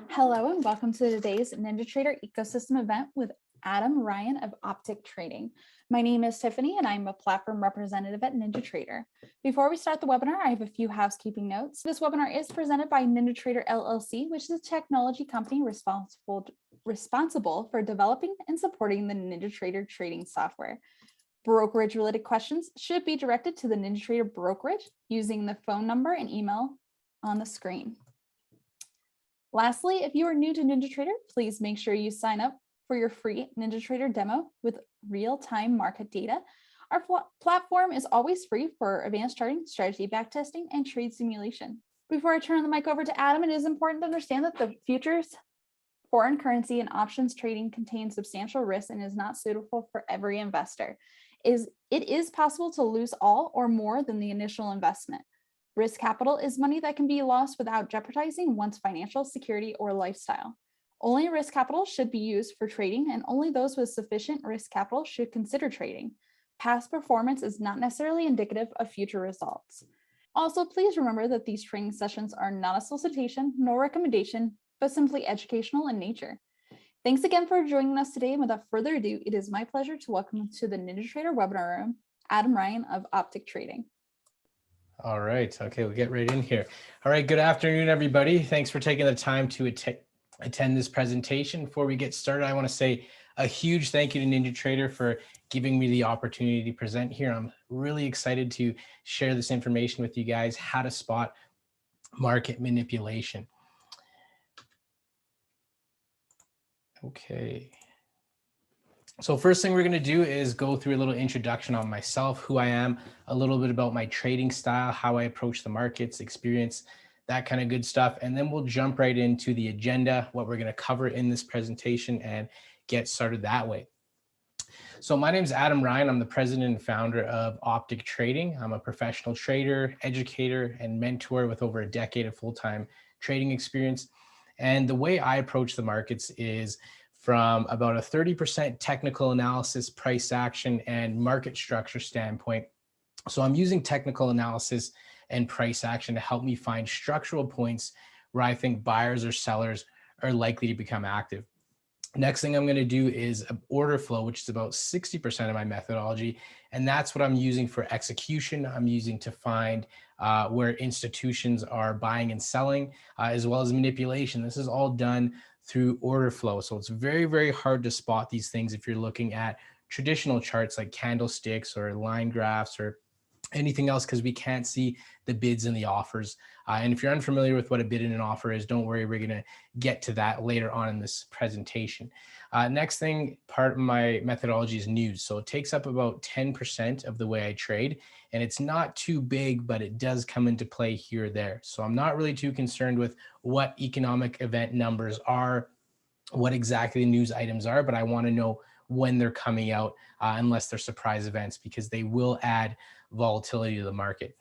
Hello and welcome to today's NinjaTrader ecosystem event with Adam Ryan of Optic Trading. My name is Tiffany and I'm a platform representative at NinjaTrader. Before we start the webinar, I have a few housekeeping notes. This webinar is presented by NinjaTrader LLC, which is a technology company responsible for developing and supporting the NinjaTrader trading software. Brokerage related questions should be directed to the NinjaTrader brokerage using the phone number and email on the screen. Lastly, if you are new to NinjaTrader, please make sure you sign up for your free NinjaTrader demo with real-time market data. Our platform is always free for advanced charting, strategy backtesting, and trade simulation. Before I turn the mic over to Adam, it is important to understand that the futures, foreign currency, and options trading contain substantial risk and is not suitable for every investor. It is possible to lose all or more than the initial investment. Risk capital is money that can be lost without jeopardizing one's financial security or lifestyle. Only risk capital should be used for trading, and only those with sufficient risk capital should consider trading. Past performance is not necessarily indicative of future results. Also, please remember that these training sessions are not a solicitation nor recommendation, but simply educational in nature. Thanks again for joining us today, and without further ado, it is my pleasure to welcome to the NinjaTrader webinar room, Adam Ryan of Optic Trading. All right. Okay, we'll get right in here. All right. Good afternoon, everybody. Thanks for taking the time to attend this presentation. Before we get started, I want to say a huge thank you to NinjaTrader for giving me the opportunity to present here. I'm really excited to share this information with you guys, how to spot market manipulation. Okay. So first thing we're going to do is go through a little introduction on myself, who I am, a little bit about my trading style, how I approach the markets, experience, that kind of good stuff. And then we'll jump right into the agenda, what we're going to cover in this presentation, and get started that way. So my name is Adam Ryan. I'm the president and founder of Optic Trading. I'm a professional trader, educator, and mentor with over a decade of full-time trading experience. And the way I approach the markets is from about a 30% technical analysis, price action, and market structure standpoint. So I'm using technical analysis and price action to help me find structural points where I think buyers or sellers are likely to become active. Next thing I'm going to do is order flow, which is about 60% of my methodology. And that's what I'm using for execution. I'm using to find where institutions are buying and selling, as well as manipulation. This is all done through order flow. So it's very, very hard to spot these things if you're looking at traditional charts like candlesticks or line graphs or anything else, because we can't see the bids and the offers. And if you're unfamiliar with what a bid and an offer is, don't worry, we're going to get to that later on in this presentation. Next thing, part of my methodology is news. So it takes up about 10% of the way I trade, and it's not too big, but it does come into play here or there. So I'm not really too concerned with what economic event numbers are, what exactly the news items are, but I want to know when they're coming out, unless they're surprise events, because they will add volatility to the market.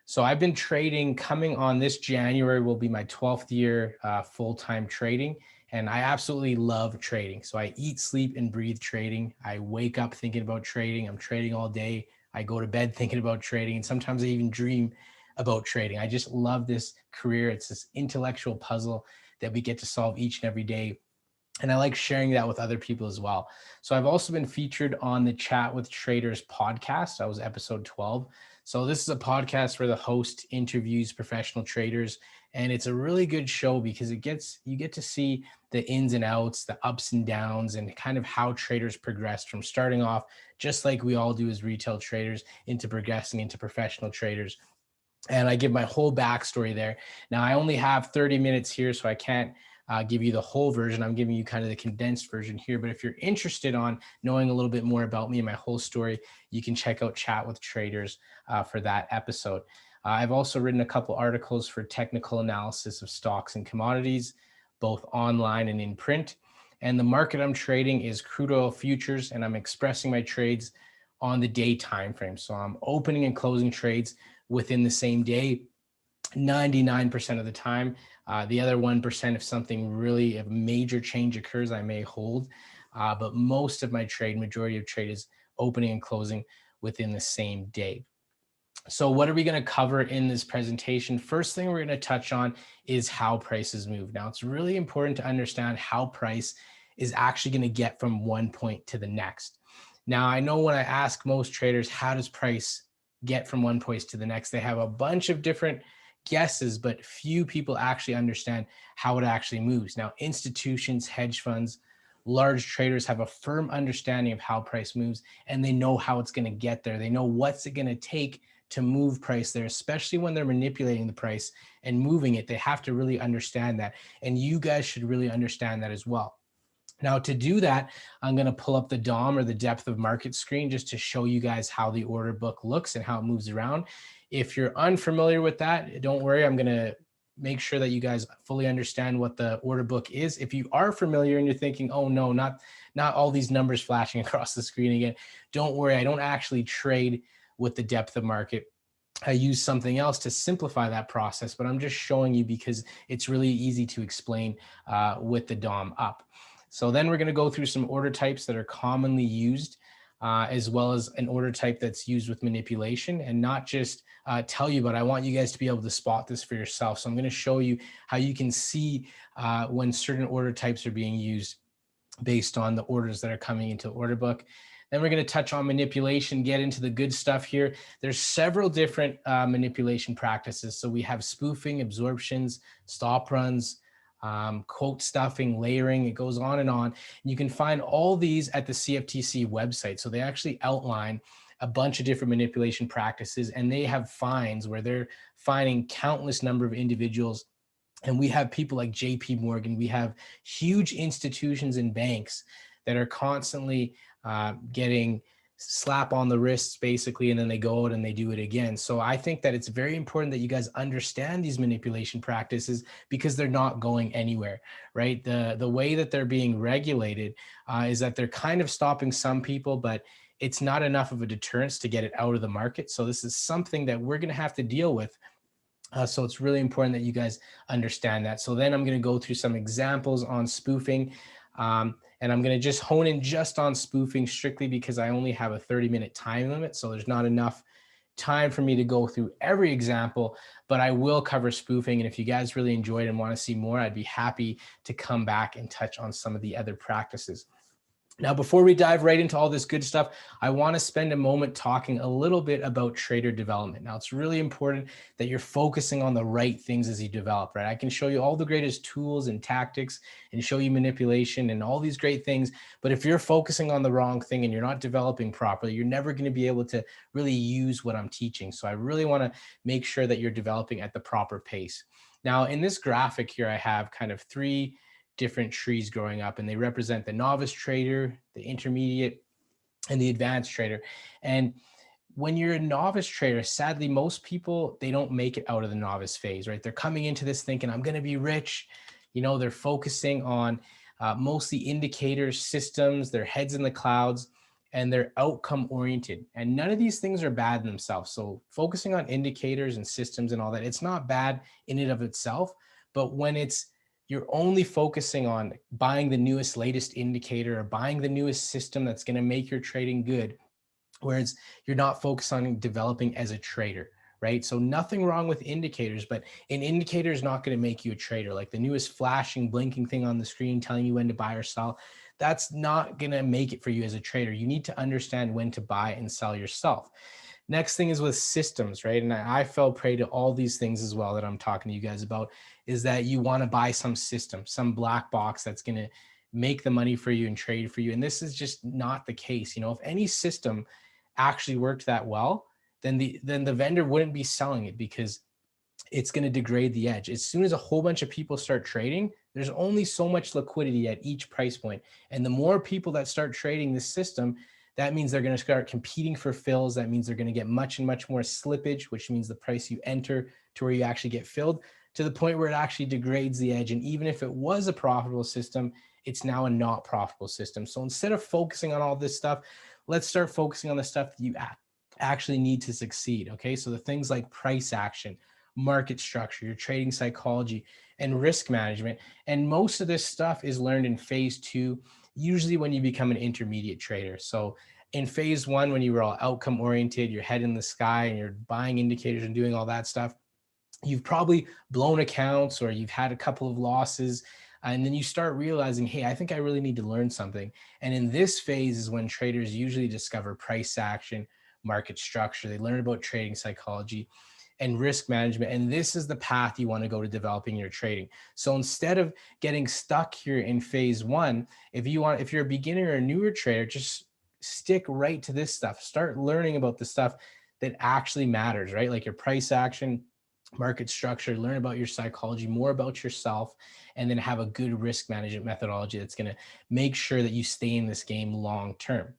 So I've been trading, coming on this January will be my 12th year full-time trading, and I absolutely love trading. So I eat, sleep, and breathe trading. I wake up thinking about trading. I'm trading all day. I go to bed thinking about trading, and sometimes I even dream about trading. I just love this career. It's this intellectual puzzle that we get to solve each and every day. And I like sharing that with other people as well. So I've also been featured on the Chat with Traders podcast. That was episode 12. So this is a podcast where the host interviews professional traders, and it's a really good show because you get to see the ins and outs, the ups and downs, and kind of how traders progress from starting off, just like we all do as retail traders, into progressing into professional traders. And I give my whole backstory there. Now I only have 30 minutes here, so I can't give you the whole version. I'm giving you kind of the condensed version here, but if you're interested on knowing a little bit more about me and my whole story, you can check out Chat with Traders for that episode. I've also written a couple articles for technical analysis of stocks and commodities, both online and in print. And the market I'm trading is crude oil futures, and I'm expressing my trades on the day time frame. So I'm opening and closing trades within the same day, 99% of the time. The other 1%, if something really, if a major change occurs, I may hold. But most of my trade, majority of trade, is opening and closing within the same day. So what are we going to cover in this presentation? First thing we're going to touch on is how prices move. Now, it's really important to understand how price is actually going to get from one point to the next. Now, I know when I ask most traders, how does price get from one point to the next? They have a bunch of different guesses, but few people actually understand how it actually moves. Now, institutions, hedge funds, large traders have a firm understanding of how price moves, and they know how it's going to get there. They know what's it going to take to move price there, especially when they're manipulating the price and moving it. They have to really understand that. And you guys should really understand that as well. Now, to do that, I'm going to pull up the DOM, or the depth of market screen, just to show you guys how the order book looks and how it moves around. If you're unfamiliar with that, don't worry. I'm going to make sure that you guys fully understand what the order book is. If you are familiar and you're thinking, oh no, not all these numbers flashing across the screen again, don't worry. I don't actually trade with the depth of market. I use something else to simplify that process, but I'm just showing you because it's really easy to explain with the DOM up. So then we're going to go through some order types that are commonly used, as well as an order type that's used with manipulation, and not just tell you, but I want you guys to be able to spot this for yourself. So I'm going to show you how you can see when certain order types are being used based on the orders that are coming into the order book. Then we're going to touch on manipulation, get into the good stuff here. There's several different manipulation practices. So we have spoofing, absorptions, stop runs, quote stuffing, layering, it goes on and on. You can find all these at the CFTC website. So they actually outline a bunch of different manipulation practices, and they have fines where they're fining countless number of individuals. And we have people like JP Morgan, we have huge institutions and banks that are constantly getting slap on the wrists basically, and then they go out and they do it again. So I think that it's very important that you guys understand these manipulation practices, because they're not going anywhere, right? The way that they're being regulated is that they're kind of stopping some people, but it's not enough of a deterrence to get it out of the market. So this is something that we're going to have to deal with. So it's really important that you guys understand that. So then I'm going to go through some examples on spoofing. And I'm going to just hone in just on spoofing strictly because I only have a 30-minute time limit. So there's not enough time for me to go through every example, but I will cover spoofing. And if you guys really enjoyed and want to see more, I'd be happy to come back and touch on some of the other practices. Now, before we dive right into all this good stuff, I want to spend a moment talking a little bit about trader development. Now, it's really important that you're focusing on the right things as you develop, right? I can show you all the greatest tools and tactics and show you manipulation and all these great things. But if you're focusing on the wrong thing and you're not developing properly, you're never going to be able to really use what I'm teaching. So I really want to make sure that you're developing at the proper pace. Now, in this graphic here, I have kind of three different trees growing up, and they represent the novice trader, the intermediate, and the advanced trader. And when you're a novice trader, sadly, most people, they don't make it out of the novice phase, right? They're coming into this thinking, I'm going to be rich. You know, they're focusing on mostly indicators, systems, their heads in the clouds, and they're outcome oriented. And none of these things are bad in themselves. So focusing on indicators and systems and all that, it's not bad in and of itself. But when you're only focusing on buying the newest, latest indicator or buying the newest system that's going to make your trading good, whereas you're not focused on developing as a trader, right? So nothing wrong with indicators, but an indicator is not going to make you a trader. Like the newest flashing, blinking thing on the screen telling you when to buy or sell, that's not going to make it for you as a trader. You need to understand when to buy and sell yourself. Next thing is with systems, right? And I fell prey to all these things as well that I'm talking to you guys about, is that you want to buy some system, some black box that's going to make the money for you and trade for you. And this is just not the case. You know, if any system actually worked that well, then the vendor wouldn't be selling it, because it's going to degrade the edge. As soon as a whole bunch of people start trading, there's only so much liquidity at each price point. And the more people that start trading this system, that means they're going to start competing for fills. That means they're going to get much and much more slippage, which means the price you enter to where you actually get filled, to the point where it actually degrades the edge. And even if it was a profitable system, it's now a not profitable system. So instead of focusing on all this stuff, let's start focusing on the stuff that you actually need to succeed. Okay. So the things like price action, market structure, your trading psychology, and risk management. And most of this stuff is learned in phase 2, usually when you become an intermediate trader. So In phase one, when you were all outcome oriented, your head in the sky and you're buying indicators and doing all that stuff, you've probably blown accounts or you've had a couple of losses. And then you start realizing, hey, I think I really need to learn something. And in this phase is when traders usually discover price action, market structure. They learn about trading psychology and risk management. And this is the path you want to go to developing your trading. So instead of getting stuck here in phase one, if you're a beginner or a newer trader, just stick right to this stuff. Start learning about the stuff that actually matters, right? Like your price action, market structure, learn about your psychology, more about yourself, and then have a good risk management methodology that's going to make sure that you stay in this game long term.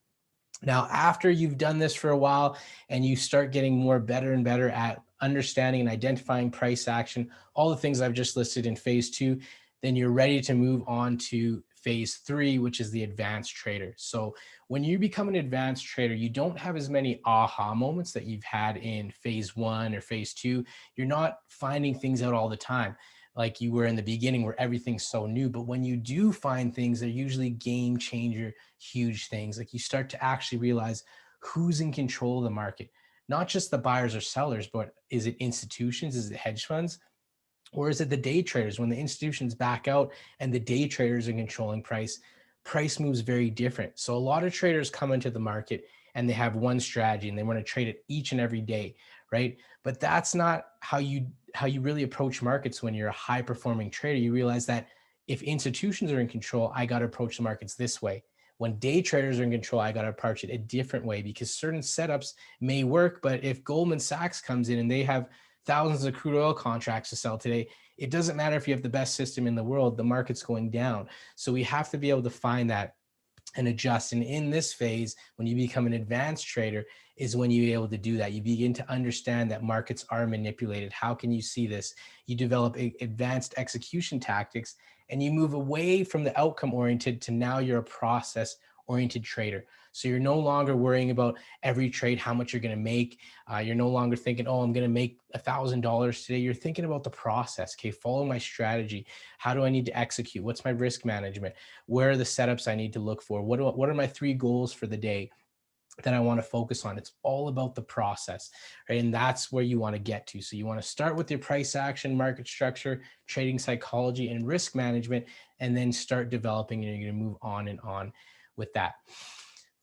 Now, after you've done this for a while and you start getting better and better at understanding and identifying price action, all the things I've just listed in phase two, then you're ready to move on to phase three, which is the advanced trader. So when you become an advanced trader, you don't have as many aha moments that you've had in phase one or phase two. You're not finding things out all the time like you were in the beginning where everything's so new. But when you do find things, they're usually game changer, huge things. Like you start to actually realize who's in control of the market, not just the buyers or sellers, but is it institutions? Is it hedge funds? Or is it the day traders? When the institutions back out and the day traders are controlling price, price moves very different. So a lot of traders come into the market and they have one strategy and they want to trade it each and every day, right? But that's not how you really approach markets. When you're a high performing trader, you realize that if institutions are in control, I got to approach the markets this way. When day traders are in control, I got to approach it a different way, because certain setups may work. But if Goldman Sachs comes in and they have thousands of crude oil contracts to sell today, it doesn't matter if you have the best system in the world, the market's going down. So we have to be able to find that and adjust. And in this phase, when you become an advanced trader, is when you're able to do that. You begin to understand that markets are manipulated. How can you see this? You develop advanced execution tactics, and you move away from the outcome oriented to now you're a process oriented trader. So you're no longer worrying about every trade, how much you're going to make. You're no longer thinking, oh, I'm going to make $1,000 today. You're thinking about the process. Okay, follow my strategy. How do I need to execute? What's my risk management? Where are the setups I need to look for? What are my 3 goals for the day that I want to focus on? It's all about the process, right? And that's where you want to get to. So you want to start with your price action, market structure, trading psychology, and risk management, and then start developing, and you're going to move on and on with that.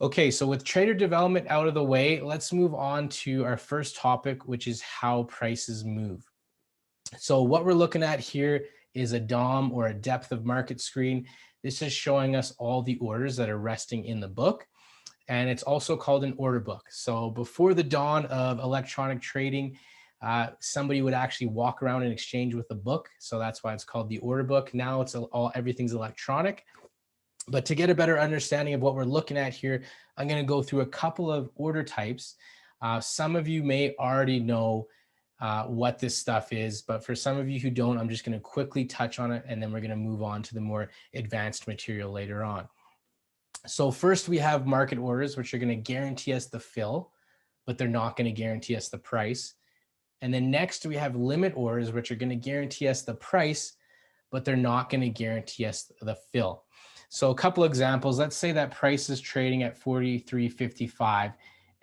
Okay, so with trader development out of the way, let's move on to our first topic, which is how prices move. So what we're looking at here is a DOM, or a depth of market screen. This is showing us all the orders that are resting in the book. And it's also called an order book. So before the dawn of electronic trading, somebody would actually walk around and exchange with a book. So that's why it's called the order book. Now it's everything's electronic. But to get a better understanding of what we're looking at here, I'm going to go through a couple of order types. Some of you may already know what this stuff is, but for some of you who don't, I'm just going to quickly touch on it, and then we're going to move on to the more advanced material later on. So first we have market orders, which are going to guarantee us the fill, but they're not going to guarantee us the price. And then next we have limit orders, which are going to guarantee us the price, but they're not going to guarantee us the fill. So a couple examples, let's say that price is trading at 43.55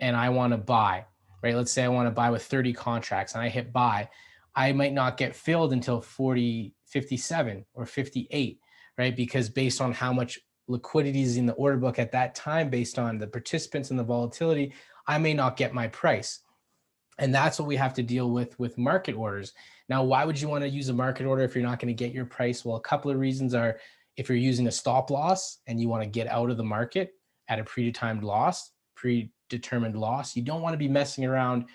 and I want to buy, right? Let's say I want to buy with 30 contracts and I hit buy. I might not get filled until 40.57 or 58, right? Because based on how much liquidity is in the order book at that time, based on the participants and the volatility, I may not get my price. And that's what we have to deal with market orders. Now, why would you want to use a market order if you're not going to get your price? Well, a couple of reasons are, if you're using a stop loss and you want to get out of the market at a predetermined loss, you don't want to be messing around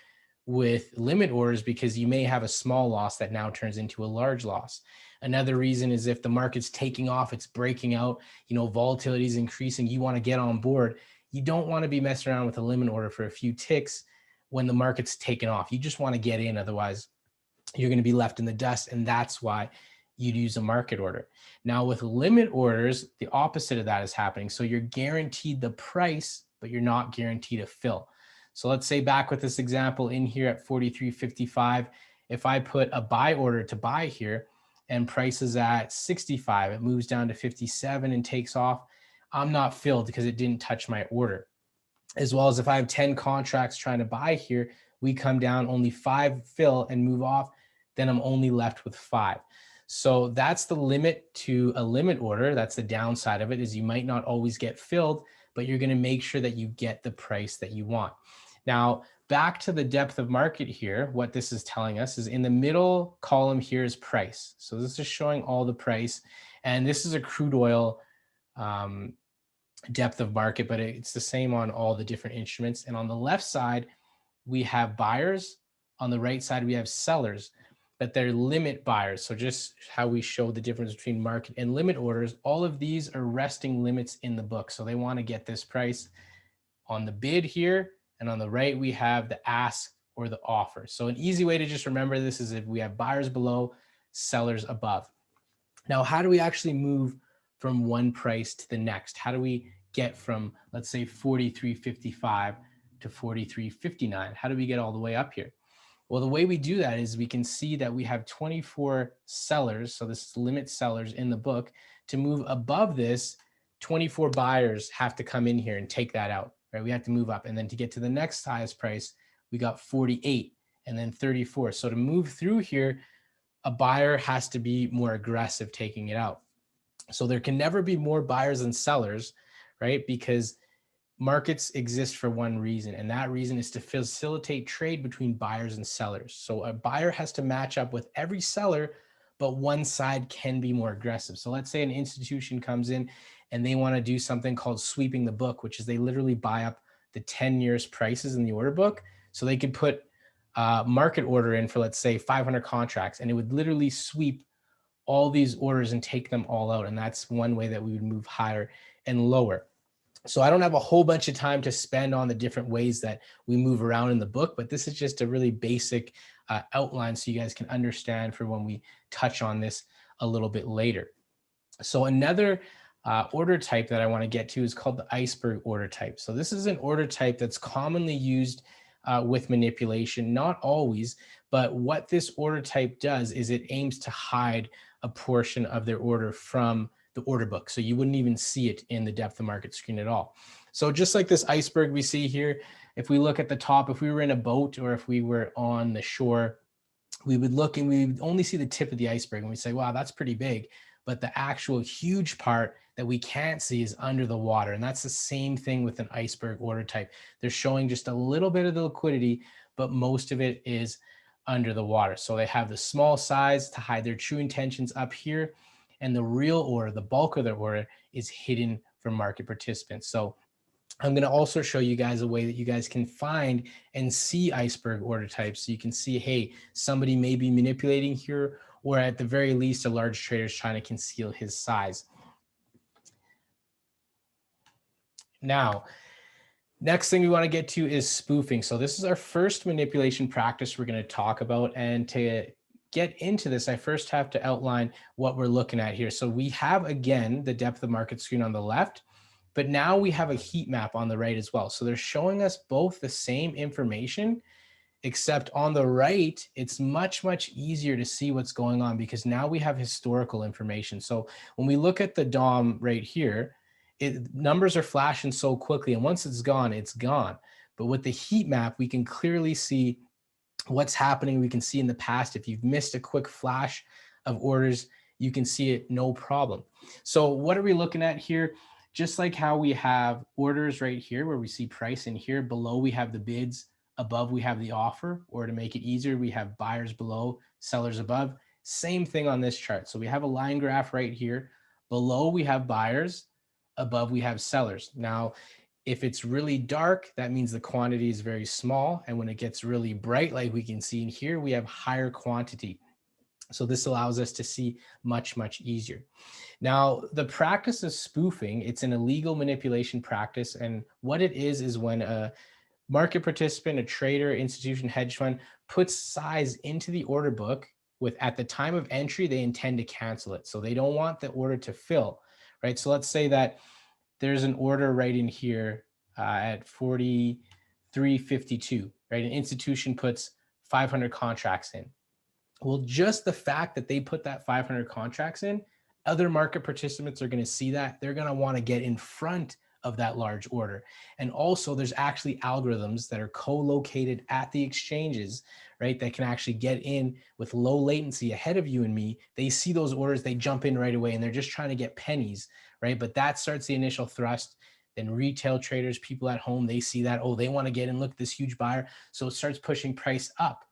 with limit orders, because you may have a small loss that now turns into a large loss. Another reason is if the market's taking off, it's breaking out, volatility is increasing, you want to get on board. You don't want to be messing around with a limit order for a few ticks when the market's taken off. You just want to get in, otherwise you're going to be left in the dust, and that's why you'd use a market order. Now with limit orders, the opposite of that is happening. So you're guaranteed the price, but you're not guaranteed a fill. So let's say back with this example in here at 43.55, if I put a buy order to buy here and price is at 65, it moves down to 57 and takes off, I'm not filled because it didn't touch my order. as well as if I have 10 contracts trying to buy here, we come down, only 5 fill and move off, then I'm only left with 5. So that's the limit to a limit order. That's the downside of it, is you might not always get filled, but you're going to make sure that you get the price that you want. Now, back to the depth of market here, what this is telling us is in the middle column here is price. So this is showing all the price, and this is a crude oil depth of market, but it's the same on all the different instruments. And on the left side, we have buyers. On the right side, we have sellers, but they're limit buyers. So just how we show the difference between market and limit orders, all of these are resting limits in the book. So they want to get this price on the bid here. And on the right, we have the ask or the offer. So an easy way to just remember this is if we have buyers below, sellers above. Now, how do we actually move from one price to the next? How do we get from, let's say, 43.55 to 43.59? How do we get all the way up here? Well, the way we do that is we can see that we have 24 sellers. So this is limit sellers in the book. To move above this, 24 buyers have to come in here and take that out, right? We have to move up. And then to get to the next highest price, we got 48 and then 34. So to move through here, a buyer has to be more aggressive taking it out. So there can never be more buyers than sellers, right? Because markets exist for one reason, and that reason is to facilitate trade between buyers and sellers. So a buyer has to match up with every seller, but one side can be more aggressive. So let's say an institution comes in and they want to do something called sweeping the book, which is they literally buy up the 10 years prices in the order book. So they could put market order in for, let's say, 500 contracts, and it would literally sweep all these orders and take them all out. And that's one way that we would move higher and lower. So I don't have a whole bunch of time to spend on the different ways that we move around in the book, but this is just a really basic outline so you guys can understand for when we touch on this a little bit later. So another order type that I want to get to is called the Iceberg order type. So this is an order type that's commonly used with manipulation, not always, but what this order type does is it aims to hide a portion of their order from the order book. So you wouldn't even see it in the depth of market screen at all. So just like this iceberg we see here, if we look at the top, if we were in a boat or if we were on the shore, we would look and we would only see the tip of the iceberg and we say, wow, that's pretty big. But the actual huge part that we can't see is under the water. And that's the same thing with an iceberg order type. They're showing just a little bit of the liquidity, but most of it is under the water. So they have the small size to hide their true intentions up here. And the real order, the bulk of their order, is hidden from market participants. So I'm going to also show you guys a way that you guys can find and see iceberg order types. So you can see, hey, somebody may be manipulating here, or at the very least, a large trader is trying to conceal his size. Now, next thing we want to get to is spoofing. So this is our first manipulation practice we're going to talk about. And to get into this, I first have to outline what we're looking at here. So we have, again, the depth of market screen on the left, but now we have a heat map on the right as well. So they're showing us both the same information, except on the right, it's much, much easier to see what's going on because now we have historical information. So when we look at the DOM right here, numbers are flashing so quickly, and once it's gone, it's gone. But with the heat map, we can clearly see what's happening. We can see in the past, if you've missed a quick flash of orders, you can see it no problem. So what are we looking at here? Just like how we have orders right here where we see price in here, below we have the bids, above we have the offer, or to make it easier, we have buyers below, sellers above. Same thing on this chart. So we have a line graph right here. Below we have buyers, above we have sellers. Now, if it's really dark, that means the quantity is very small. And when it gets really bright, like we can see in here, we have higher quantity. So this allows us to see much, much easier. Now, the practice of spoofing, it's an illegal manipulation practice. And what it is when a market participant, a trader, institution, hedge fund puts size into the order book with, at the time of entry, they intend to cancel it. So they don't want the order to fill, right? So let's say that there's an order right in here at 43.52, right? An institution puts 500 contracts in. Well, just the fact that they put that 500 contracts in, other market participants are going to see that. They're going to want to get in front of that large order. And also there's actually algorithms that are co-located at the exchanges, right, that can actually get in with low latency ahead of you and me. They see those orders, they jump in right away, and they're just trying to get pennies, right? But that starts the initial thrust. Then retail traders, people at home, they see that, oh, they want to get in, look at this huge buyer. So it starts pushing price up.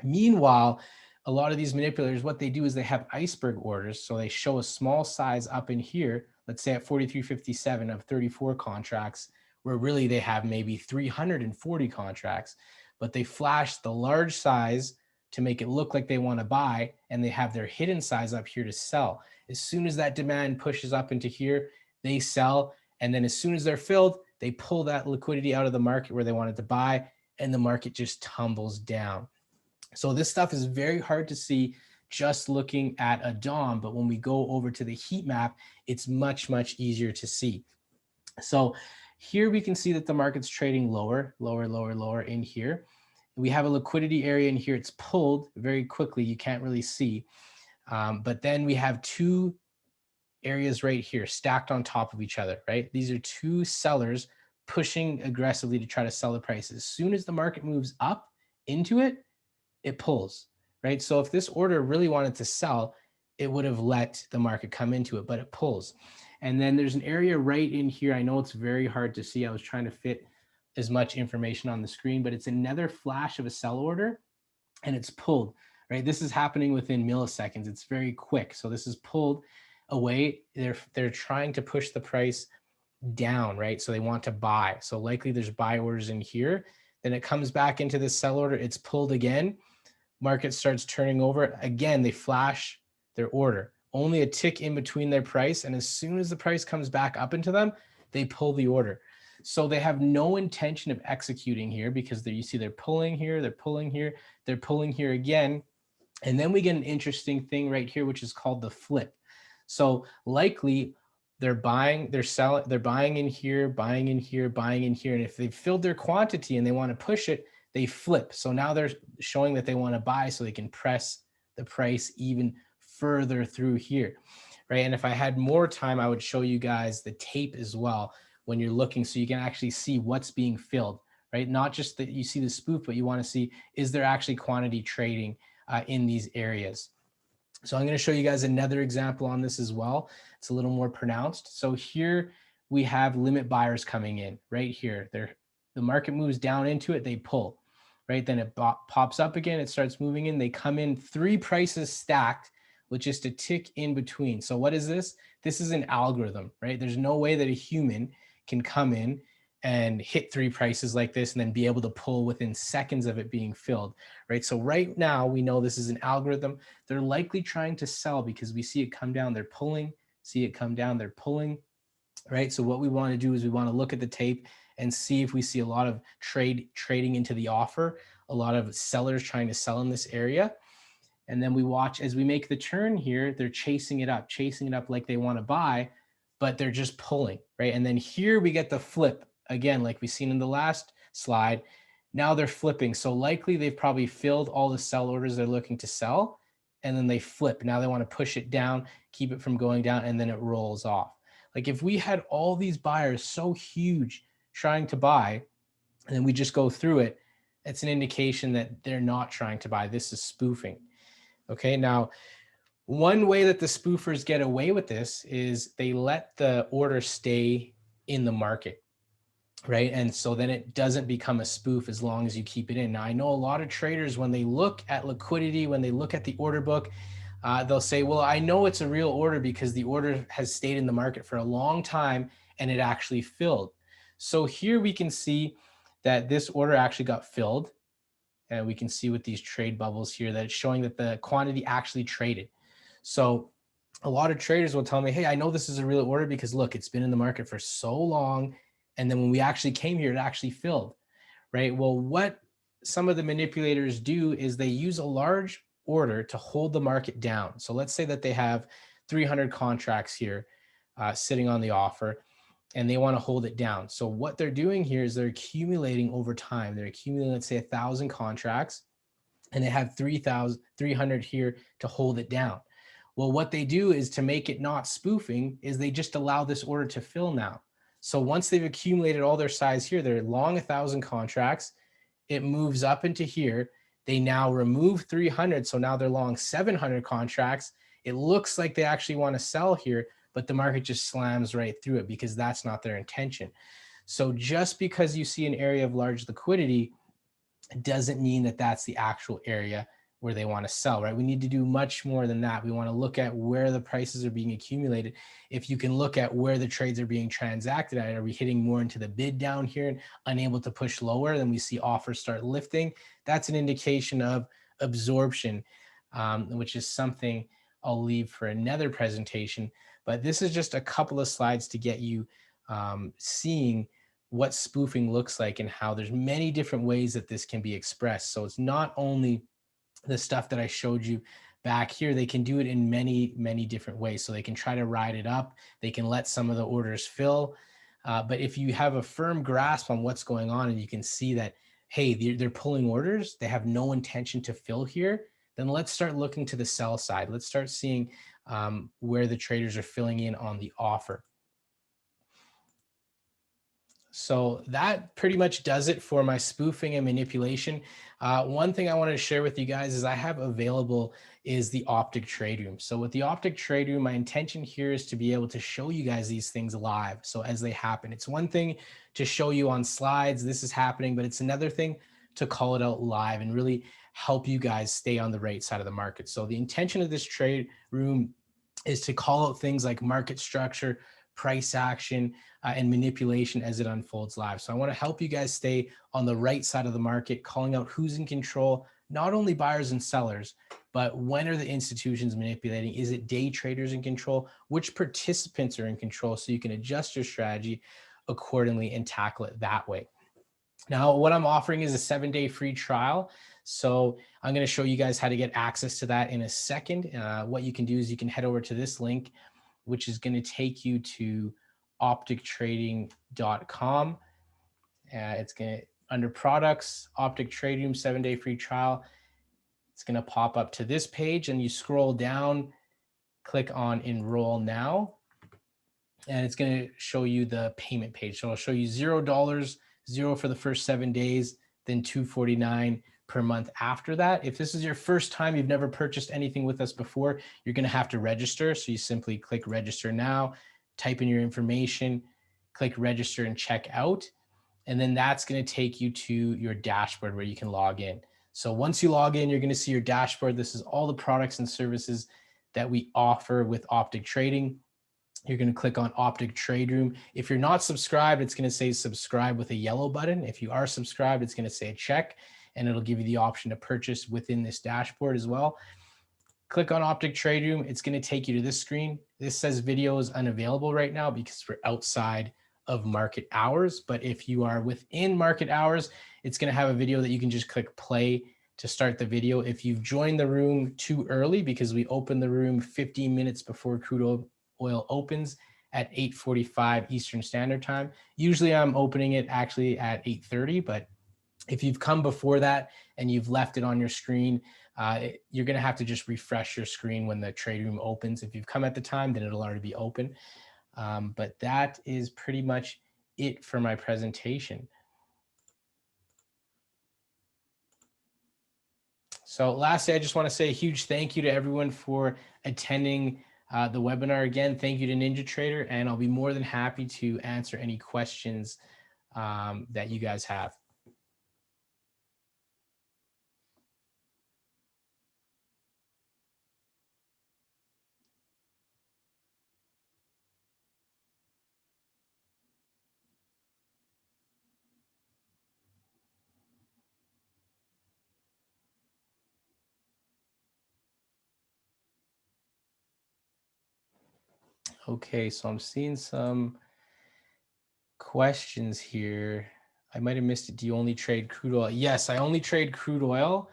Meanwhile, a lot of these manipulators, what they do is they have iceberg orders. So they show a small size up in here, let's say at 43.57 of 34 contracts, where really they have maybe 340 contracts, but they flash the large size to make it look like they want to buy, and they have their hidden size up here to sell. As soon as that demand pushes up into here, they sell. And then as soon as they're filled, they pull that liquidity out of the market where they wanted to buy, and the market just tumbles down. So this stuff is very hard to see just looking at a DOM, but when we go over to the heat map, it's much, much easier to see. So here we can see that the market's trading lower, lower, lower, lower in here. We have a liquidity area in here. It's pulled very quickly. You can't really see. But then we have two areas right here stacked on top of each other, right? These are two sellers pushing aggressively to try to sell the price. As soon as the market moves up into it, it pulls, right? So if this order really wanted to sell, it would have let the market come into it, but it pulls. And then there's an area right in here. I know it's very hard to see. I was trying to fit as much information on the screen, but it's another flash of a sell order, and it's pulled, right? This is happening within milliseconds. It's very quick. So this is pulled away. They're trying to push the price down, right? So they want to buy. So likely there's buy orders in here. Then it comes back into this sell order. It's pulled again. Market starts turning over. Again, they flash their order. Only a tick in between their price. And as soon as the price comes back up into them, they pull the order. So they have no intention of executing here because you see they're pulling here, they're pulling here, they're pulling here again. And then we get an interesting thing right here, which is called the flip. So likely they're buying, they're selling, they're buying in here, buying in here, buying in here. And if they've filled their quantity and they want to push it, they flip. So now they're showing that they want to buy so they can press the price even further through here, right? And if I had more time, I would show you guys the tape as well when you're looking so you can actually see what's being filled, right? Not just that you see the spoof, but you want to see, is there actually quantity trading in these areas? So I'm going to show you guys another example on this as well. It's a little more pronounced. So here we have limit buyers coming in right here. The market moves down into it, they pull, right? Then it pops up again, it starts moving in, they come in 3 prices stacked with just a tick in between. So what is this? This is an algorithm, right? There's no way that a human can come in and hit 3 prices like this and then be able to pull within seconds of it being filled, right? So right now we know this is an algorithm. They're likely trying to sell because we see it come down, they're pulling, see it come down, they're pulling, right? So what we want to do is we want to look at the tape and see if we see a lot of trading into the offer, a lot of sellers trying to sell in this area. And then we watch as we make the turn here, they're chasing it up like they want to buy, but they're just pulling, right? And then here we get the flip again, like we've seen in the last slide. Now they're flipping. So likely they've probably filled all the sell orders they're looking to sell, and then they flip. Now they want to push it down, keep it from going down, and then it rolls off. Like if we had all these buyers so huge trying to buy, and then we just go through it, it's an indication that they're not trying to buy. This is spoofing. Okay, now one way that the spoofers get away with this is they let the order stay in the market, right? And so then it doesn't become a spoof as long as you keep it in. Now, I know a lot of traders, when they look at liquidity, when they look at the order book, they'll say, well, I know it's a real order because the order has stayed in the market for a long time and it actually filled. So here we can see that this order actually got filled. And we can see with these trade bubbles here that it's showing that the quantity actually traded. So a lot of traders will tell me, hey, I know this is a real order because look, it's been in the market for so long. And then when we actually came here, it actually filled, right? Well, what some of the manipulators do is they use a large order to hold the market down. So let's say that they have 300 contracts here sitting on the offer, and they want to hold it down. So what they're doing here is they're accumulating over time. They're accumulating, let's say 1,000 contracts, and they have 300 here to hold it down. Well, what they do is to make it not spoofing is they just allow this order to fill now. So once they've accumulated all their size here, they're long 1,000 contracts. It moves up into here. They now remove 300. So now they're long 700 contracts. It looks like they actually want to sell here, but the market just slams right through it because that's not their intention. So just because you see an area of large liquidity doesn't mean that that's the actual area where they want to sell, right? We need to do much more than that. We want to look at where the prices are being accumulated. If you can look at where the trades are being transacted at, are we hitting more into the bid down here and unable to push lower? Then we see offers start lifting. That's an indication of absorption, which is something I'll leave for another presentation. But this is just a couple of slides to get you seeing what spoofing looks like and how there's many different ways that this can be expressed. So it's not only the stuff that I showed you back here, they can do it in many, many different ways. So they can try to ride it up. They can let some of the orders fill. But if you have a firm grasp on what's going on and you can see that, hey, they're pulling orders, they have no intention to fill here, then let's start looking to the sell side. Let's start seeing where the traders are filling in on the offer. So that pretty much does it for my spoofing and manipulation. One thing I wanted to share with you guys is I have available is the Optic Trade Room. So with the Optic Trade Room, my intention here is to be able to show you guys these things live. So as they happen, it's one thing to show you on slides, this is happening, but it's another thing to call it out live and really help you guys stay on the right side of the market. So the intention of this trade room is to call out things like market structure, price action, and manipulation as it unfolds live. So I want to help you guys stay on the right side of the market, calling out who's in control, not only buyers and sellers, but when are the institutions manipulating? Is it day traders in control? Which participants are in control? So you can adjust your strategy accordingly and tackle it that way. Now, what I'm offering is a 7-day free trial. So I'm going to show you guys how to get access to that in a second. What you can do is you can head over to this link, which is going to take you to optictrading.com. It's going to, under products, Optic Trade Room 7-day free trial. It's going to pop up to this page and you scroll down, click on enroll now. And it's going to show you the payment page. So I'll show you $0, zero for the first 7 days, then $249 per month after that. If this is your first time, you've never purchased anything with us before, you're going to have to register. So you simply click register now, type in your information, click register and check out. And then that's going to take you to your dashboard where you can log in. So once you log in, you're going to see your dashboard. This is all the products and services that we offer with Optic Trading. You're going to click on Optic Trade Room. If you're not subscribed, it's going to say subscribe with a yellow button. If you are subscribed, it's going to say check, and it'll give you the option to purchase within this dashboard as well. Click on Optic Trade Room. It's going to take you to this screen. This says video is unavailable right now because we're outside of market hours. But if you are within market hours, it's going to have a video that you can just click play to start the video. If you've joined the room too early, because we opened the room 15 minutes before crude oil opens at 8:45 Eastern Standard Time. Usually I'm opening it actually at 8:30, but if you've come before that and you've left it on your screen, you're going to have to just refresh your screen when the trade room opens. If you've come at the time, then it'll already be open. But that is pretty much it for my presentation. So lastly, I just want to say a huge thank you to everyone for attending the webinar. Again, thank you to NinjaTrader, and I'll be more than happy to answer any questions that you guys have. Okay, so I'm seeing some questions here. I might have missed it. Do you only trade crude oil? Yes, I only trade crude oil.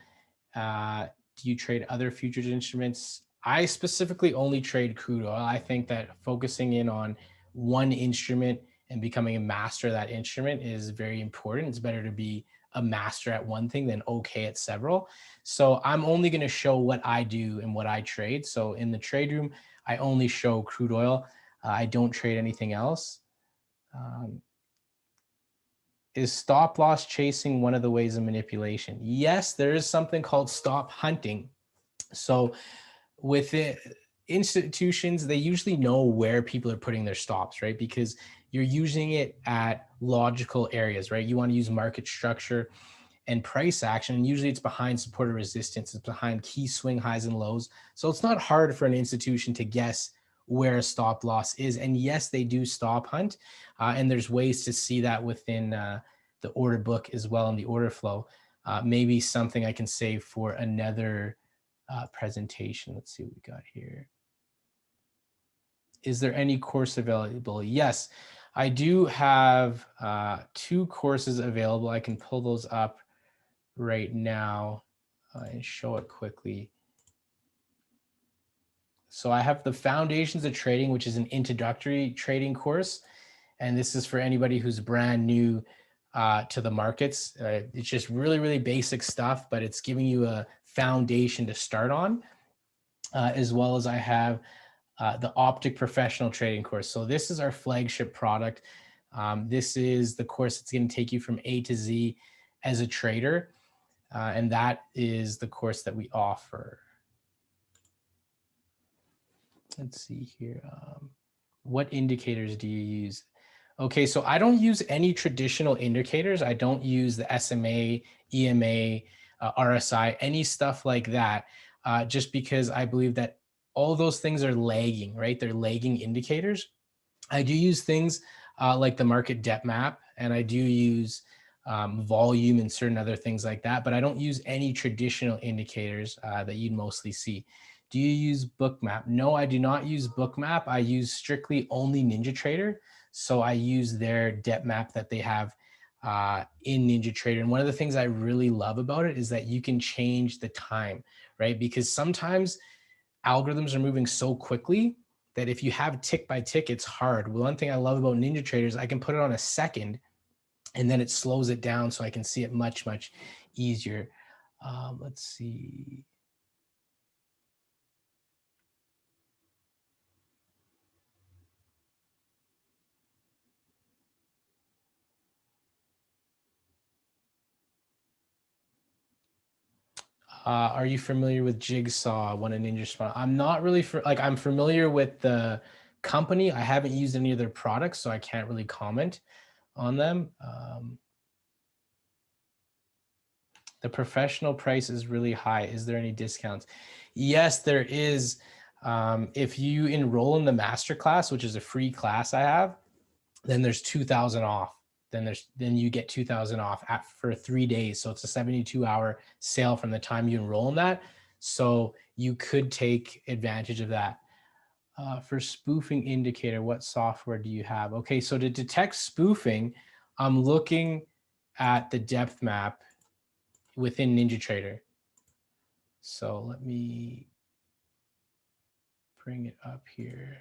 Do you trade other futures instruments? I specifically only trade crude oil. I think that focusing in on one instrument and becoming a master of that instrument is very important. It's better to be a master at one thing than okay at several. So I'm only going to show what I do and what I trade. So in the trade room, I only show crude oil. I don't trade anything else. Is stop loss chasing one of the ways of manipulation? Yes, there is something called stop hunting. So with it, institutions, they usually know where people are putting their stops, right? Because you're using it at logical areas, right? You want to use market structure and price action. And usually it's behind support or resistance. It's behind key swing highs and lows. So it's not hard for an institution to guess where a stop loss is. And yes, they do stop hunt. And there's ways to see that within the order book as well, in the order flow. Maybe something I can save for another presentation. Let's see what we got here. Is there any course available? Yes, I do have 2 courses available. I can pull those up right now and show it quickly. So I have the Foundations of Trading, which is an introductory trading course. And this is for anybody who's brand new to the markets. It's just really, really basic stuff, but it's giving you a foundation to start on, as well as I have the Optic Professional Trading course. So this is our flagship product. This is the course that's going to take you from A to Z as a trader. And that is the course that we offer. Let's see here. What indicators do you use? Okay, so I don't use any traditional indicators. I don't use the SMA, EMA, RSI, any stuff like that, just because I believe that all those things are lagging, right? They're lagging indicators. I do use things like the market depth map, and I do use volume and certain other things like that, but I don't use any traditional indicators that you'd mostly see. Do you use Bookmap? No, I do not use Bookmap. I use strictly only NinjaTrader. So I use their depth map that they have in NinjaTrader. And one of the things I really love about it is that you can change the time, right? Because sometimes algorithms are moving so quickly that if you have tick by tick, it's hard. One thing I love about NinjaTrader is I can put it on a second and then it slows it down so I can see it much, much easier. Let's see. Are you familiar with Jigsaw, one of Ninja Spawn? I'm not really I'm familiar with the company. I haven't used any of their products, so I can't really comment on them. The professional price is really high. Is there any discounts? Yes, there is. If you enroll in the masterclass, which is a free class I have, then there's 2,000 off. Then you get 2,000 off for 3 days. So it's a 72-hour sale from the time you enroll in that. So you could take advantage of that. For spoofing indicator, what software do you have? Okay, so to detect spoofing, I'm looking at the depth map within NinjaTrader. So let me bring it up here.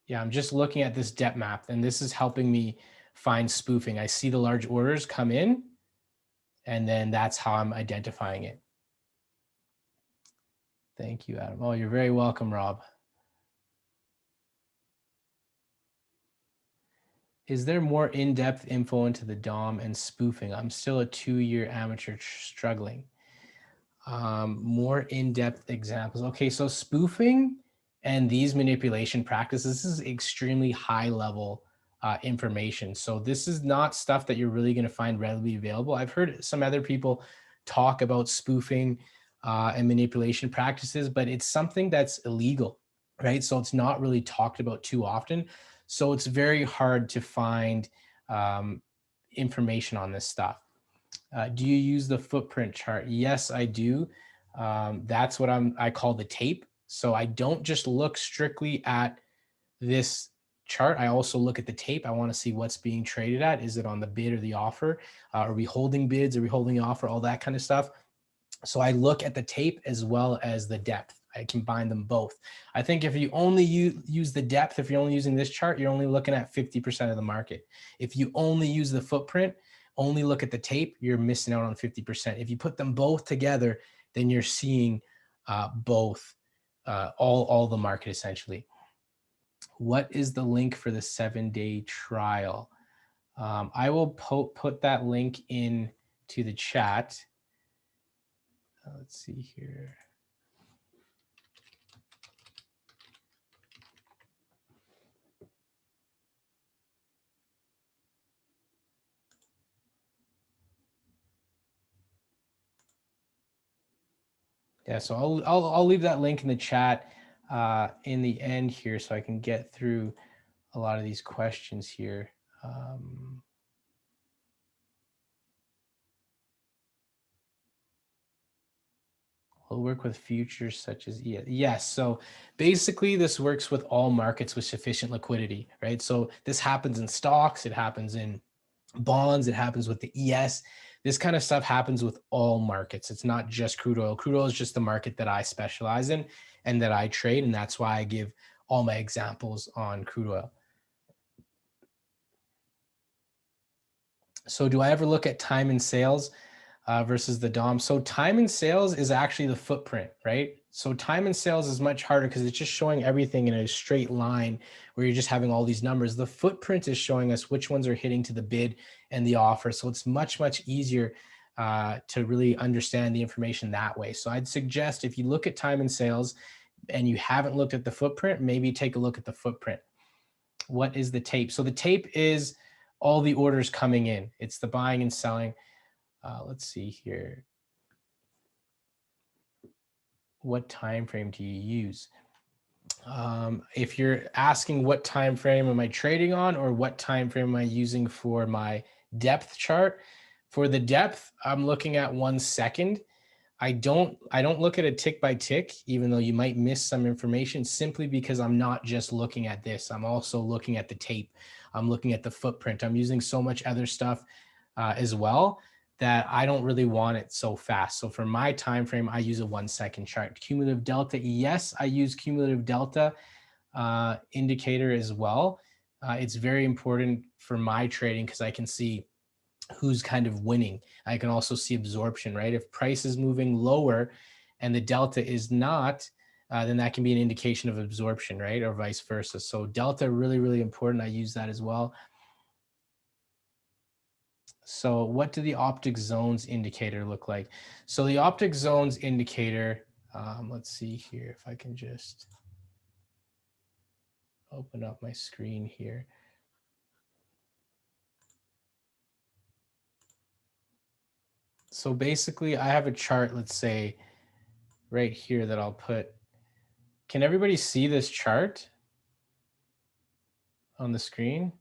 Yeah, I'm just looking at this depth map, and this is helping me find spoofing. I see the large orders come in, and then that's how I'm identifying it. Thank you, Adam. Oh, you're very welcome, Rob. Is there more in-depth info into the DOM and spoofing? I'm still a 2-year amateur struggling. More in-depth examples. Okay, so spoofing and these manipulation practices, this is extremely high level information. So this is not stuff that you're really going to find readily available. I've heard some other people talk about spoofing and manipulation practices, but it's something that's illegal, right? So it's not really talked about too often. So it's very hard to find information on this stuff. Do you use the footprint chart? Yes, I do. That's what I call the tape. So I don't just look strictly at this chart. I also look at the tape. I want to see what's being traded at. Is it on the bid or the offer? Are we holding bids? Are we holding the offer? All that kind of stuff. So I look at the tape as well as the depth. I combine them both. I think if you only use the depth, if you're only using this chart, you're only looking at 50% of the market. If you only use the footprint, only look at the tape, you're missing out on 50%. If you put them both together, then you're seeing both, all the market essentially. What is the link for the 7-day trial? I will put that link in to the chat. Let's see here. Yeah, so I'll leave that link in the chat in the end here, so I can get through a lot of these questions here. Will work with futures such as yes. So basically, this works with all markets with sufficient liquidity, right? So this happens in stocks, it happens in bonds, it happens with the ES. This kind of stuff happens with all markets. It's not just crude oil. Crude oil is just the market that I specialize in and that I trade, and that's why I give all my examples on crude oil. So do I ever look at time and sales versus the DOM? So time and sales is actually the footprint, right? So time and sales is much harder because it's just showing everything in a straight line where you're just having all these numbers. The footprint is showing us which ones are hitting to the bid and the offer. So it's much, much easier to really understand the information that way. So I'd suggest if you look at time and sales and you haven't looked at the footprint, maybe take a look at the footprint. What is the tape? So the tape is all the orders coming in. It's the buying and selling. Let's see here. What time frame do you use? If you're asking what time frame am I trading on or what time frame am I using for my depth chart, for the depth, I'm looking at 1 second. I don't look at a tick by tick, even though you might miss some information, simply because I'm not just looking at this. I'm also looking at the tape. I'm looking at the footprint. I'm using so much other stuff as well that I don't really want it so fast. So for my time frame, I use a 1 second chart. Cumulative delta, yes, I use cumulative delta indicator as well. It's very important for my trading because I can see who's kind of winning. I can also see absorption, right? If price is moving lower and the delta is not, then that can be an indication of absorption, right? Or vice versa. So delta, really, really important. I use that as well. So what do the optic zones indicator look like? So the optic zones indicator, let's see here if I can just open up my screen here. So basically I have a chart, let's say right here that I'll put. Can everybody see this chart on the screen?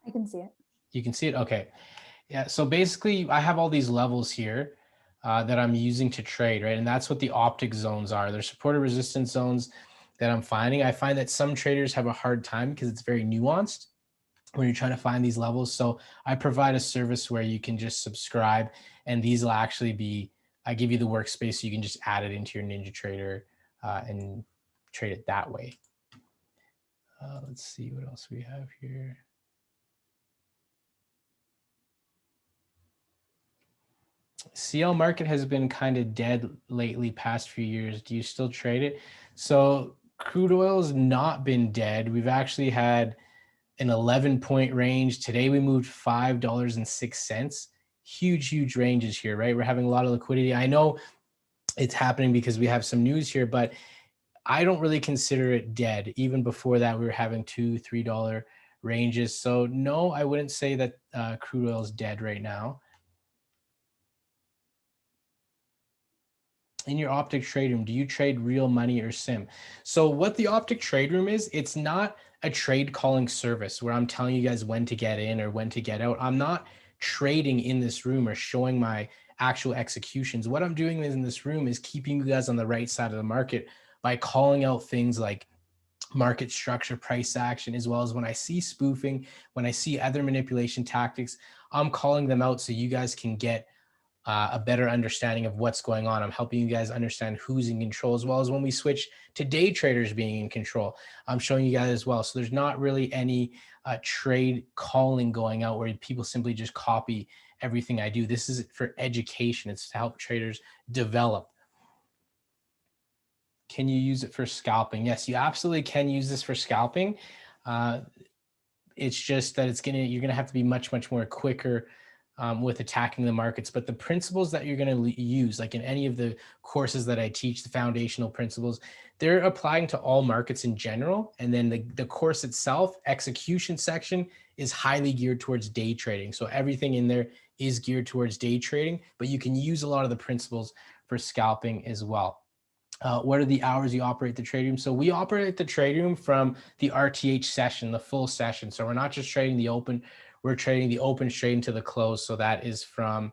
I can see it. You can see it? Okay. Yeah, so basically I have all these levels here that I'm using to trade, right? And that's what the optic zones are. They're supported resistance zones that I'm finding. I find that some traders have a hard time because it's very nuanced when you're trying to find these levels. So I provide a service where you can just subscribe and these will actually be, I give you the workspace so you can just add it into your NinjaTrader and trade it that way. Let's see what else we have here. CL market has been kind of dead lately past few years. Do you still trade it? So crude oil has not been dead. We've actually had an 11-point range. Today we moved $5.06. Huge ranges here, right? We're having a lot of liquidity. I know it's happening because we have some news here, but I don't really consider it dead. Even before that, we were having $2, $3 ranges. So no, I wouldn't say that crude oil is dead right now. In your optic trade room, do you trade real money or sim? So what the optic trade room is, it's not a trade calling service where I'm telling you guys when to get in or when to get out. I'm not trading in this room or showing my actual executions. What I'm doing in this room is keeping you guys on the right side of the market by calling out things like market structure, price action, as well as when I see spoofing, when I see other manipulation tactics, I'm calling them out so you guys can get a better understanding of what's going on. I'm helping you guys understand who's in control, as well as when we switch to day traders being in control, I'm showing you guys as well. So there's not really any trade calling going out where people simply just copy everything I do. This is for education. It's to help traders develop. Can you use it for scalping? Yes, you absolutely can use this for scalping. It's just that you're gonna have to be much more quicker with attacking the markets. But the principles that you're gonna use, like in any of the courses that I teach, the foundational principles, they're applying to all markets in general. And then the course itself, execution section, is highly geared towards day trading. So everything in there is geared towards day trading, but you can use a lot of the principles for scalping as well. What are the hours you operate the trade room? So we operate the trade room from the RTH session, the full session. So we're not just trading the open, we're trading the open straight into the close. So that is from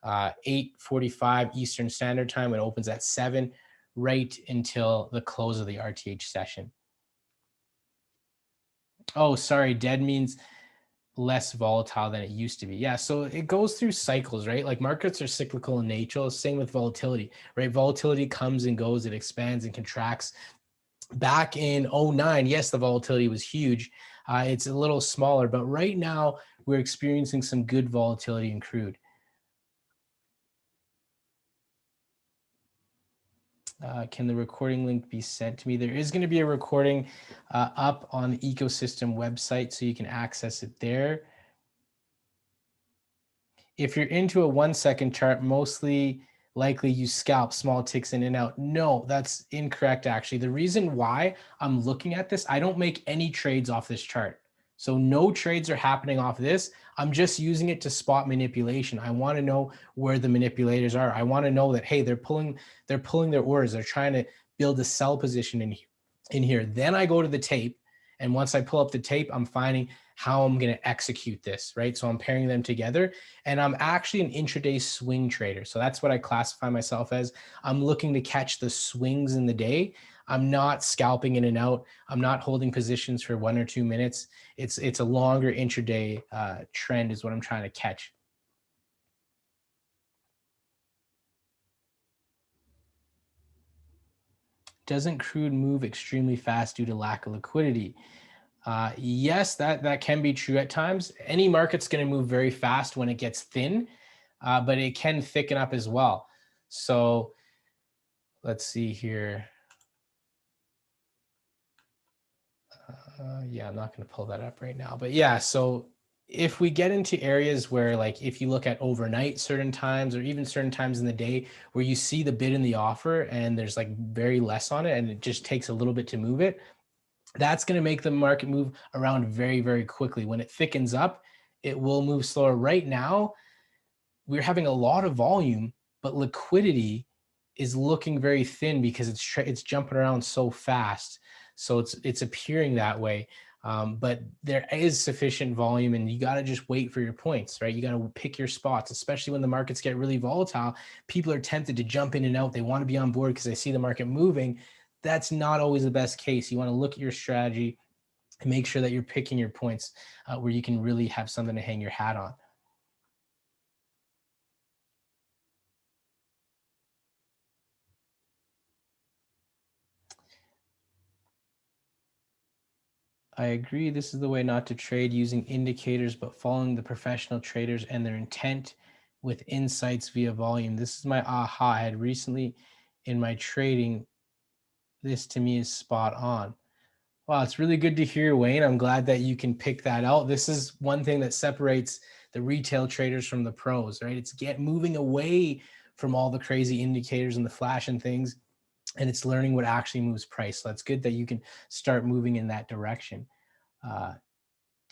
8:45 Eastern Standard Time. It opens at 7 right until the close of the RTH session. Oh, sorry, dead means less volatile than it used to be. Yeah, so it goes through cycles, right? Like markets are cyclical in nature. Same with volatility, right? Volatility comes and goes, it expands and contracts. Back in 09, yes, the volatility was huge. It's a little smaller, but right now we're experiencing some good volatility in crude. Can the recording link be sent to me? There is going to be a recording up on the ecosystem website, so you can access it there. If you're into a 1 second chart, mostly likely you scalp small ticks in and out. No, that's incorrect. Actually, the reason why I'm looking at this, I don't make any trades off this chart. So no trades are happening off this. I'm just using it to spot manipulation. I want to know where the manipulators are. I want to know that, hey, they're pulling their orders. They're trying to build a sell position in here. Then I go to the tape. And once I pull up the tape, I'm finding how I'm going to execute this, right? So I'm pairing them together, and I'm actually an intraday swing trader. So that's what I classify myself as. I'm looking to catch the swings in the day. I'm not scalping in and out. I'm not holding positions for 1 or 2 minutes. It's a longer intraday trend is what I'm trying to catch. Doesn't crude move extremely fast due to lack of liquidity? Yes, that can be true at times. Any market's going to move very fast when it gets thin, but it can thicken up as well. So let's see here. Yeah, I'm not going to pull that up right now, but yeah, so if we get into areas where, like, if you look at overnight certain times or even certain times in the day where you see the bid and the offer and there's like very less on it and it just takes a little bit to move it, that's going to make the market move around very quickly. When it thickens up, it will move slower. Right now, we're having a lot of volume, but liquidity is looking very thin because it's jumping around so fast. So it's appearing that way. But there is sufficient volume, and you got to just wait for your points, right? You got to pick your spots, especially when the markets get really volatile. People are tempted to jump in and out. They want to be on board because they see the market moving. That's not always the best case. You want to look at your strategy and make sure that you're picking your points where you can really have something to hang your hat on. I agree. This is the way not to trade, using indicators, but following the professional traders and their intent with insights via volume. This is my aha. I had recently in my trading. This to me is spot on. Wow, it's really good to hear, Wayne. I'm glad that you can pick that out. This is one thing that separates the retail traders from the pros, right? It's moving away from all the crazy indicators and the flash and things, and it's learning what actually moves price. So that's good that you can start moving in that direction. Uh,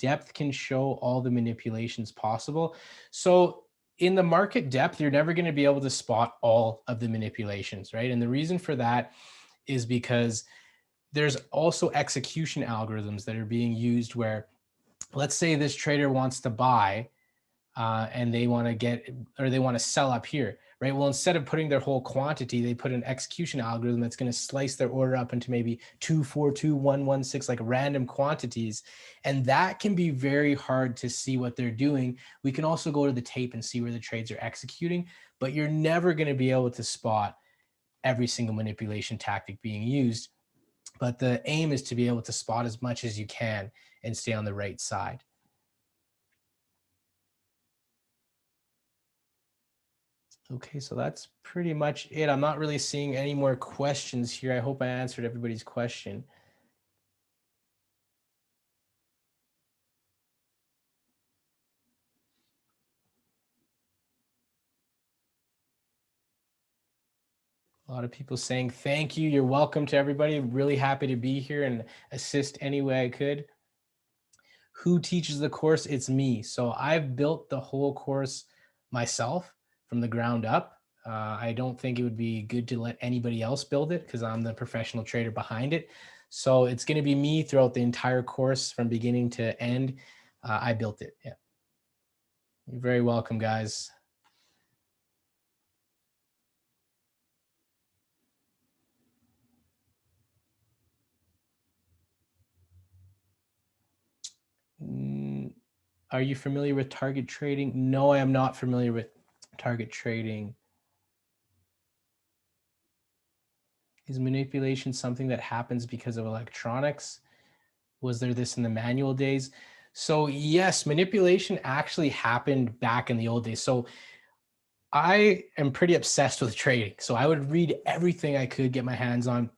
Depth can show all the manipulations possible. So in the market depth, you're never going to be able to spot all of the manipulations, right? And the reason for that is because there's also execution algorithms that are being used where, let's say this trader wants to buy and they want to they want to sell up here, right? Well, instead of putting their whole quantity, they put an execution algorithm that's going to slice their order up into maybe 2, 4, 2, 1, 1, 6, like random quantities. And that can be very hard to see what they're doing. We can also go to the tape and see where the trades are executing, but you're never going to be able to spot every single manipulation tactic being used. But the aim is to be able to spot as much as you can and stay on the right side. Okay, so that's pretty much it. I'm not really seeing any more questions here. I hope I answered everybody's question. A lot of people saying thank you. You're welcome to everybody. Really happy to be here and assist any way I could. Who teaches the course? It's me. So I've built the whole course myself from the ground up. I don't think it would be good to let anybody else build it because I'm the professional trader behind it. So it's going to be me throughout the entire course from beginning to end. I built it. Yeah. You're very welcome, guys. Are you familiar with target trading? No, I am not familiar with target trading. Is manipulation something that happens because of electronics? Was there this in the manual days? So yes, manipulation actually happened back in the old days. So I am pretty obsessed with trading. So I would read everything I could get my hands on.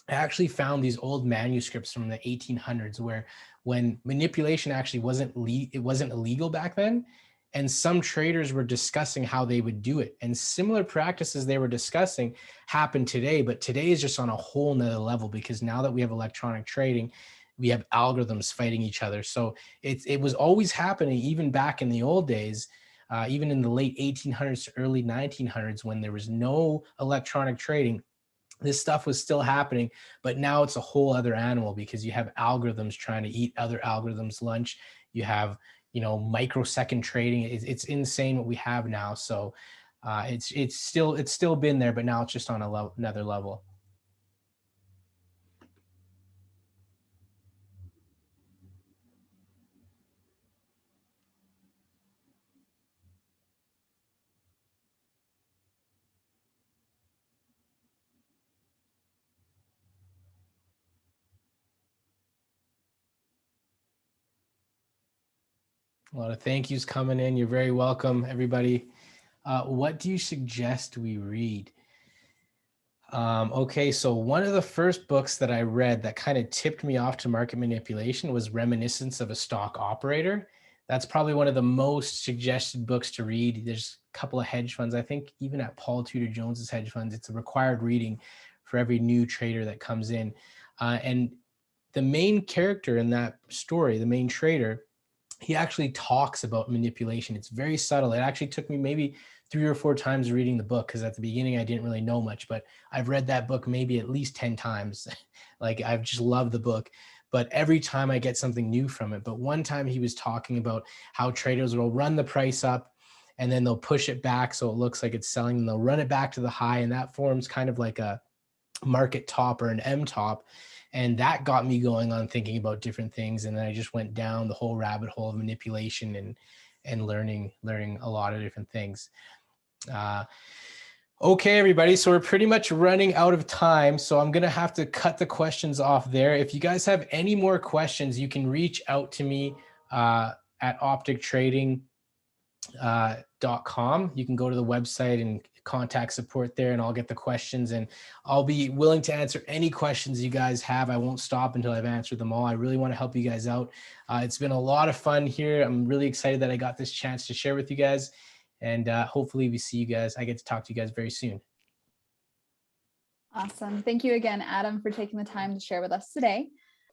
I actually found these old manuscripts from the 1800s where when manipulation actually wasn't illegal back then, and some traders were discussing how they would do it, and similar practices they were discussing happen today, but today is just on a whole nother level because now that we have electronic trading, we have algorithms fighting each other. So it was always happening even back in the old days. Even in the late 1800s to early 1900s, when there was no electronic trading, this stuff was still happening, but now it's a whole other animal because you have algorithms trying to eat other algorithms' lunch. You have, microsecond trading. It's insane what we have now. So it's still been there, but now it's just on another level. A lot of thank yous coming in. You're very welcome, everybody. What do you suggest we read? Okay, so one of the first books that I read that kind of tipped me off to market manipulation was Reminiscence of a Stock Operator. That's probably one of the most suggested books to read. There's a couple of hedge funds. I think even at Paul Tudor Jones's hedge funds, it's a required reading for every new trader that comes in. And the main character in that story, the main trader, he actually talks about manipulation. It's very subtle. It actually took me maybe 3 or 4 times reading the book because at the beginning I didn't really know much, but I've read that book maybe at least 10 times. Like I've just loved the book, but every time I get something new from it. But one time he was talking about how traders will run the price up and then they'll push it back so it looks like it's selling, and they'll run it back to the high, and that forms kind of like a market top or an M top. And that got me going on thinking about different things. And then I just went down the whole rabbit hole of manipulation and learning a lot of different things. Okay, everybody. So we're pretty much running out of time. So I'm going to have to cut the questions off there. If you guys have any more questions, you can reach out to me at optictrading.com. You can go to the website and contact support there, and I'll get the questions, and I'll be willing to answer any questions you guys have. I won't stop until I've answered them all. I really want to help you guys out. It's been a lot of fun here. I'm really excited that I got this chance to share with you guys, and hopefully we see you guys. I get to talk to you guys very soon. Awesome. Thank you again, Adam, for taking the time to share with us today.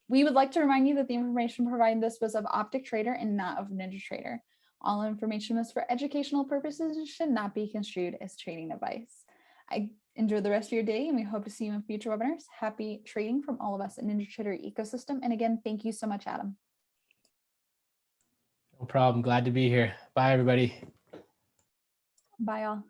We would like to remind you that the information provided in this was of Optic Trader and not of NinjaTrader. All information was for educational purposes and should not be construed as trading advice. I enjoy the rest of your day, and we hope to see you in future webinars. Happy trading from all of us at NinjaTrader ecosystem. And again, thank you so much, Adam. No problem. Glad to be here. Bye, everybody. Bye, all.